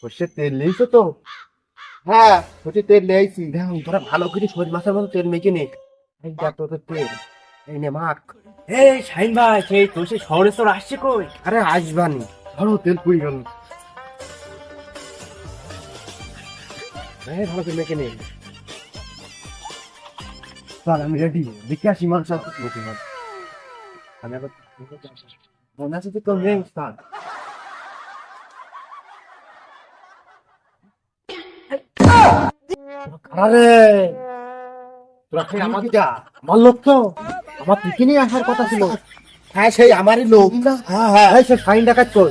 সর্ষের তেল নিয়েছো তো? হ্যাঁ, সর্ষের তেল নিয়েছি। দেখো তোরা ভালো করে শোল মাছের মতো তেল মেখে নে। এই দেখ তোদের তেল, এই নে মাখ। এই শাহিন ভাই, সেই তোর সেই শহরে তোর আসছে কই? আরে আসবানি, ধরো তেল পুড়ি গেল। হ্যাঁ, ভালো করে মেখে নে। চল আমি রেডি, দেখে আসি মাংস মেখে মাছ। আমি আবার মনে আছে তো তোর মেয়ে উস্তাদ। আরে তোরা কি আমার আমার লোক তো, আমার পিছনে আসার কথা ছিল। হ্যাঁ সেই আমারই লোক। হ্যাঁ হ্যাঁ, এই সে ফাইন ডাকাত কই?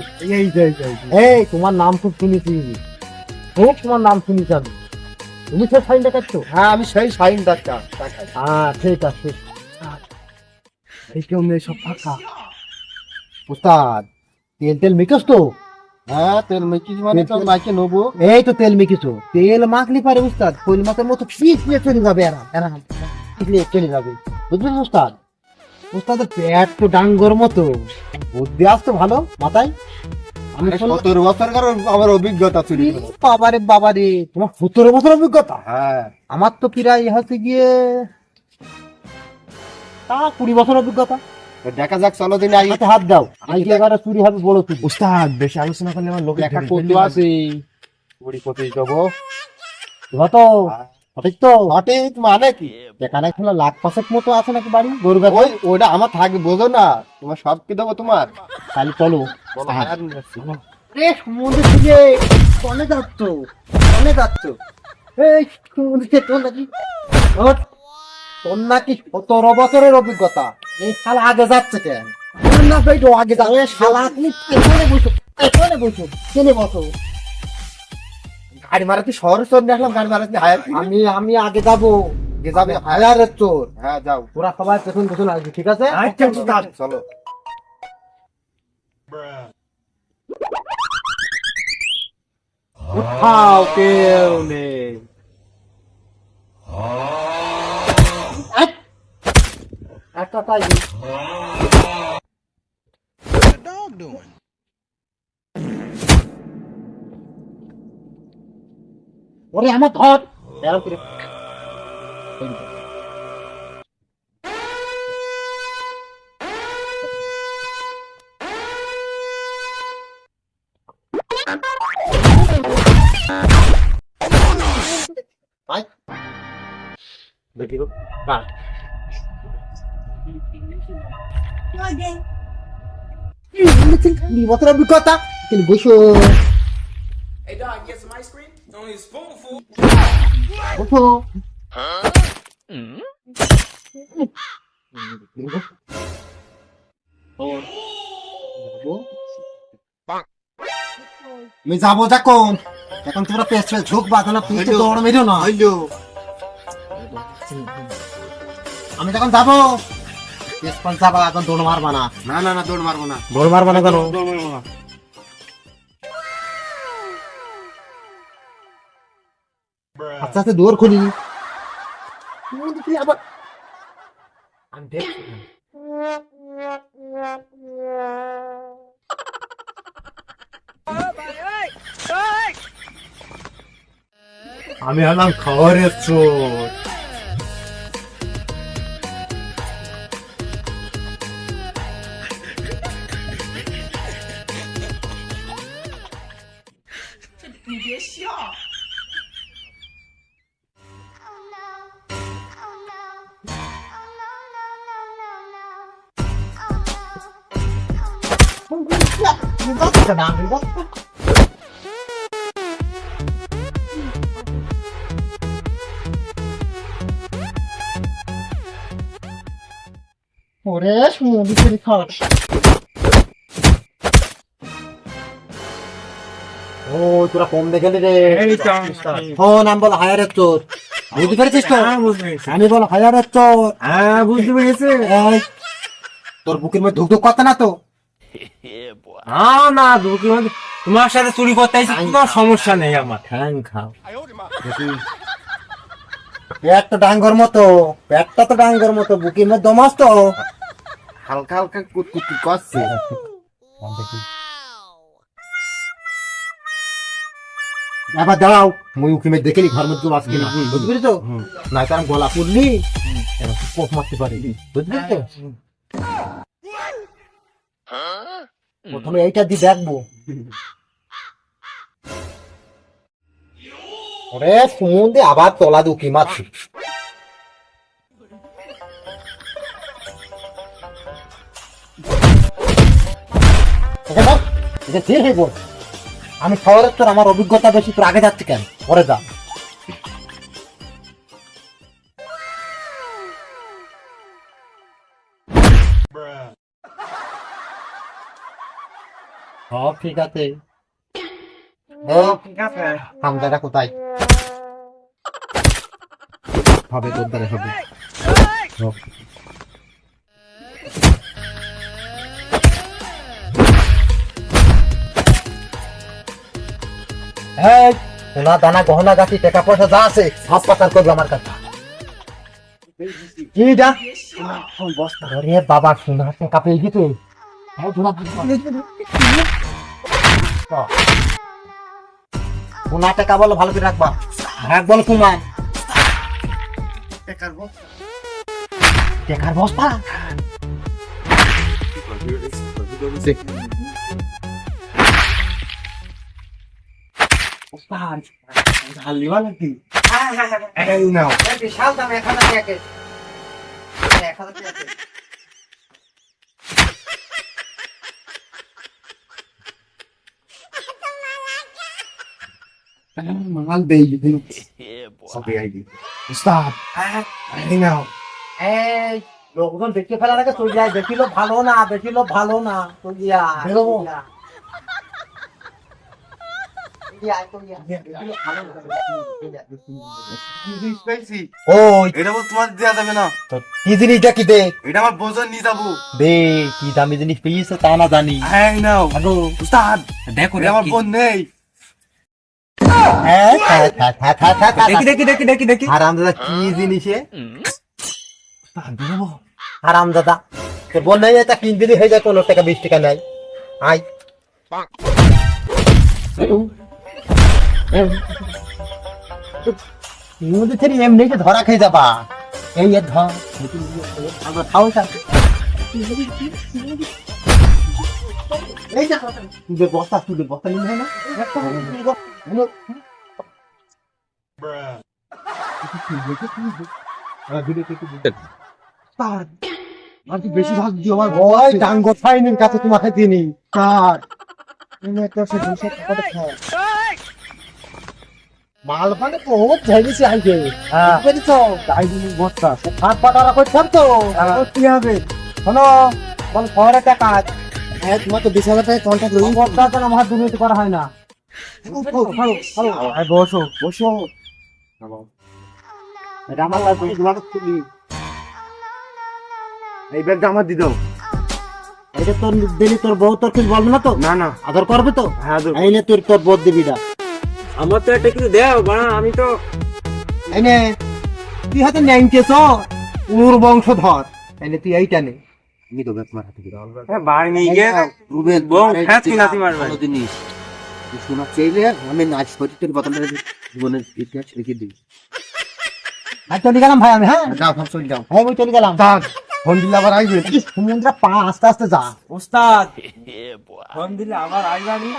এই তোমার নাম খুব শুনেছি, খুব তোমার নাম শুনেছি আমি। তুমি সেই ফাইন ডাকাত তো? হ্যাঁ আমি সেই ফাইন ডাকাত। হ্যাঁ ঠিক আছে। এই কেউ নেই, সব ফাঁকা। উস্তাদ তেল তেল মেখেছ তো? হ্যাঁ তেল মেখেছি, মানে তো মাইকে নেবো। এই তো তেল মেখেছো, তেল মাখলি পারে উস্তাদ শোল মাছের মতো পিছিয়ে চলে যাবে। এরা এরা পিছিয়ে চলে যাবে, বুঝলেন উস্তাদ? উস্তাদের পেট তো ডাঙ্গর মতো, বুদ্ধি আসতো ভালো মাথায়। আমি 17 বছর আমার অভিজ্ঞতা ছিল। বাবারে বাবারে, তোমার 17 বছর অভিজ্ঞতা? হ্যাঁ, আমার তো প্রায় হচ্ছে গিয়ে তা 20 বছর অভিজ্ঞতা। দেখা যাক, চলো দিন আগে হাত দাও। আজকে এবারে চুরি হবে বড় চুরি। উস্তাদ বেশি আলোচনা করলে আমার লোকে দেখা করতে আছে। 20-25 দেবো তো? সঠিক তো? সঠিক মানে কি? এখানে খোলা লাখ 5 মতো আছে নাকি বাড়ি গরু গাছ? ওইটা আমার থাকবে, বোঝো না? তোমার সব কি দেবো তোমার? তাহলে চলো। সমুদ্র থেকে কনে যাচ্ছ? কনে যাচ্ছ? এই সমুদ্র থেকে তোর নাকি, তোর নাকি 17 বছরের অভিজ্ঞতা। এই শালা আগে যাচ্ছে কেন? না ভাই তো আগে যাবে। শালা আপনি এখানে বসো, এখানে বসো, কেনে বসো। গাড়ি মারাতে শহরে চোর দেখলাম, গাড়ি মারাতে হায়ার। আমি আগে যাবো, আগে যাবে হায়ারের চোর। হ্যাঁ যাও, তোরা সবাই পেছন পেছন আসবি, ঠিক আছে? চলো। উঠাও, কেউ নেই। একটা তাই ওরে আমার ধর এরকম করে। ভাই দেখি তো কাট বছর অভিজ্ঞতা কিন্তু বসো। Hey dog, get some ice cream? It's only a spoonful. বসো। আমি যাবো যখন, এখন তোমরা পেছনে ঝুঁকবা, তোমরা পিছনে দৌড় মেরো না। আমি যখন যাবো পেছন যাবা, এখন দৌড় মারবা না। না না না, দৌড় মারবো না। দৌড় মারবা না কেন? দৌড় মারবো না। আচ্ছা আচ্ছা, দৌড় খুলি। আবার আমি দেখছি। আমি হলাম খবরের চোর। ওরে সমুদ্র খাওয়া। ও তোরা কম দেখে রে। ও নাম বল হায়ারের চোর, বুঝতে পেরেছিস তো? আমি বল হায়ারের চোর। হ্যাঁ বুঝতে পেরেছি। তোর বুকের মধ্যে ধুক ধুক করতে না তো? না বুকের মধ্যে তোমার সাথে চুরি করতে আইছি, কোনো সমস্যা নেই আমার। ঠ্যাং খাও। পেট তো ডাঙ্গর মতো, পেটটা তো ডাঙ্গর মতো, বুকের মধ্যে দমাস তো হালকা হালকা কুতকুতি করছে। এবার দাঁড়াও, মই উকিমে দেখে নি ঘর মধ্যে আজকে না, বুঝলি তো? না কারণ গলা পড়লি কোপ মারতে পারি, বুঝলি তো? প্রথমে এইটা দিয়ে দেখবো। ওরে সুমন্দে আবার তলা দিয়ে উকি মারছি। আমি শহরের তোর আমার অভিজ্ঞতা বেশি, তোর আগে যাচ্ছে কেন? পরে যা। সব ঠিক আছে। হামদাটা কোথায়? হবে তোর দ্বারা হবে। হ্যাঁ, সোনা দানা গহনা গাছি টাকা পয়সা যা আছে সব পাচার করবে আমার কাছে। কি এটা? আরে বাবা, সোনা টাকা পেয়ে গেছে। সোনা টাকা বলো, ভালো করে রাখবা। রাখ বলো কুমার। টাকার বস্তা। বিশাল দাম, 1000 টাকা। মাল দেই সবে আইডি উস্তাদ। এই নাও। এই লোকজন দেখে ফেলার আগে চলে যায়, দেখিলো ভালো না, দেখিলো ভালো না, চলে যায়। বেরোবো। এটা তোমার দেওয়া যাবে না। কি জিনিসটা কি দে? এটা আমার বোঝন নিয়ে যাবো। দে, কি দামি জিনিস পেয়েছো তা না জানি। হ্যাঁ নাও উস্তাদ, দেখো এটা আমার বোন নেই। দেখি হারামদাদা কি জিনিসে? হারামদাদা তোর বোন নেই, এটা কিন দিলি হয়ে যায়, 15 টাকা 20 টাকা নেয়। আয় এমনি ধরা খেয়ে যাবা। এই ধর বস্তা তুলে বস্তা নিলে হয় না? বেশিরভাগ দিয়ে আমার ভয় ডাঙ্গ ফাইনের কাছে তোমাকে দিনি কার মাল মানে বহুত ঝেড়েছি আইকে। বুঝেছো? ডাইনিং বস্তা হাত পাটারা করছাম তো কি হবে? শোনো, কোন শহরে কাজ? হ্যাঁ, তোমার তো 20,000 টাকা কন্ট্রাক্ট রইল। বস্তা তো আমার দুর্নীতি করা হয় না। বসো বসো। এটা আমার লাগবে, তোমাকে খুলি। এই ব্যাগটা আমার দিয়ে দাও। এটা তোর দিলি, তোর বউ তোর কিছু বলবে না তো? না না, আদর করবে তো? হ্যাঁ আদর। এই নে তোর বউ দিবিটা। আমার তো একটা কিছু দেও বাড়া, আমি তো এই নে, তুই হাতে ন্যাংকেছ উর বংশধর। এই নে তুই এইটা নে। আমি তো তোমার হাতে দিলাম। ভাই নিয়ে গিয়ে রুবেল বউ খ্যাত কি নাতি মারবে। ভালো জিনিস তুই শোনা চাইলে আমি নাচ করি, তোর বদলে জীবনের ইতিহাস লিখে দিই। আর চলে গেলাম ভাই আমি। হ্যাঁ যাও, সব চলে যাও। হ্যাঁ, আমি চলে গেলাম। ফোন দিলে আবার আসবে। সমুদ্রে পা আস্তে আস্তে যা। ওস্তাদ ফোন দিলে আবার আইবানি।